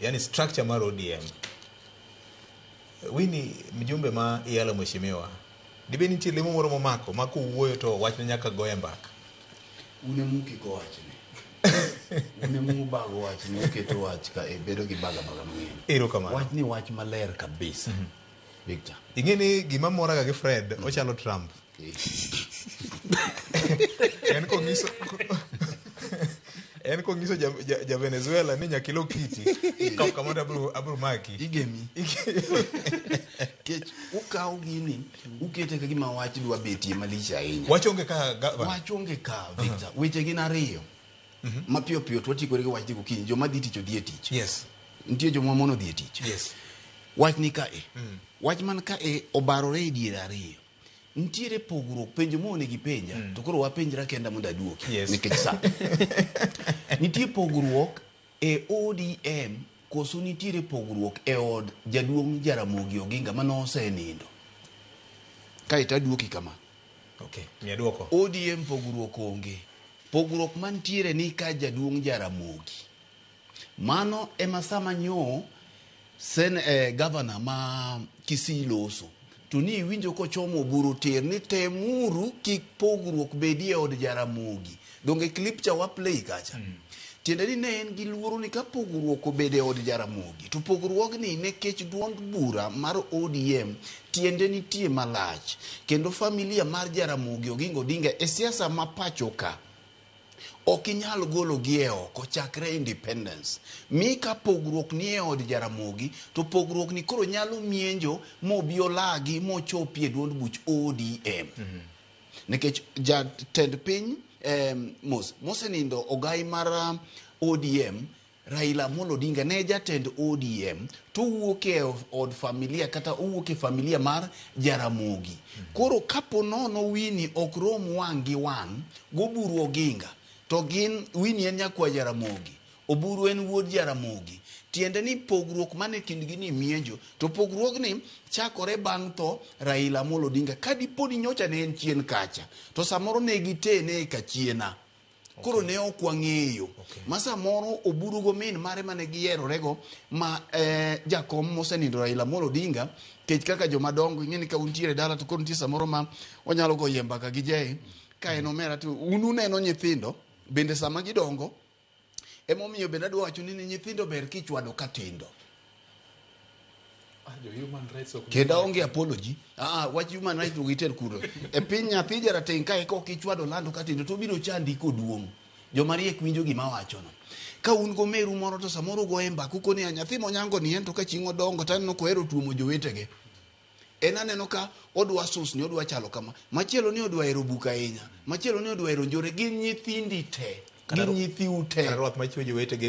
yani structure mar ODM. Wini mjumbe ma iyalo mheshimiwa. Dibe nitie lemo moro mako wuoyo to wachne nyaka goye mbaka. Une muki ko wachne. Une mu bago wachne uketo wach ka e bedo gi baga mang'eny. Ero kamano. Wach ni wach maler kabisa. Victor. Ingeni gima mora ga gi Fred ochalo Trump. En ko ngiso ja Venezuela ni nyakilo kiti ka kamanda abru maki igemi kech ukaw gini ukete ka gima wach dwa betie malisha ahinya wachonge ka Victor weche gin ariyo mapiyo piyo to tikore gi wach diko kiny joma dhi tich odhi e tich yes nitie joma mono dhi e tich yes wach ni ka wach man ka obarore e diere ariyo ntiere pogruok penjo mone gi penja to koro wapenjra kenda mondo aduoki nikech sa nitie pogruok e ODM koso nitiere pogruok e od jaduong' Jaramogi Oginga mano osenindo kai ta duoki kama okay mi aduoko ODM pogruok onge pogruok mantiere ni ka jaduong' Jaramogi mano ema sama nyo governor ma Kisii Loso to ni winjo ko chomo buru ter ni temuru kik pogruok bedie od Jaramogi donge clip cha wa play kacha tiende ni ne en gi luoro ni ka pogruok obede od Jaramogi to pogruok ni ne kech duond bura mar ODM tiende ni tie malach kendo familia mar Jaramogi Oginga Odinga e siasa ma pacho ka okinyal golo gie oko chakre independence mi ka pogruok ni e od Jaramogi to pogruok ni koro nyalo mienjo mobiolagi mochopie duond buch ODM nekech jatend piny mosenindo ogai mar ODM Raila Amolo Odinga ne jatend ODM to wuok e od familia kata wuok e familia mar Jaramogi koro kapo nono Wini okrom wang' gi wang' goburu Oginga to gin Wini en nyakwa Jaramogi oburu en wuod Jaramogi tiende ni pogruok mane kindgi ni mienjo to pogruok ni chakore bang' to Raila Amolo Odinga kadiponi nyocha ne en chien kacha to samoro ne gitene ka chiena koro ne okwang'eyo masa moro oburu go min mare mane giyerorego ma jakom mosenindo Raila Amolo Odinga kech kaka jomadongo ing'eni ka untiere dala to koro nitie samoro ma onyalo go yembaka gi jey ka en omera to ununeno nyithindo bende sama gidongo emomiyo bende adwa wacho ni nyithindo ber kichwado katindo kenda onge apology wach human rights ugiter kuro e piny nyathi jarateng' kae ka okichwado lando katindo to biro chandi koduong' jomariek winjo gima wachono ka un go meru moro to samoro go emba kuko ni nyathi monyango ni en to ka chieng' odongo taneno kohero tuomo jowetege en aneno ka odwa sus ni odwa chalo kama machielo ni odwa ero buka ahinya machielo ni odwa ero njore gin nyithindi te gin nyithiu te rwath machiwo jowetege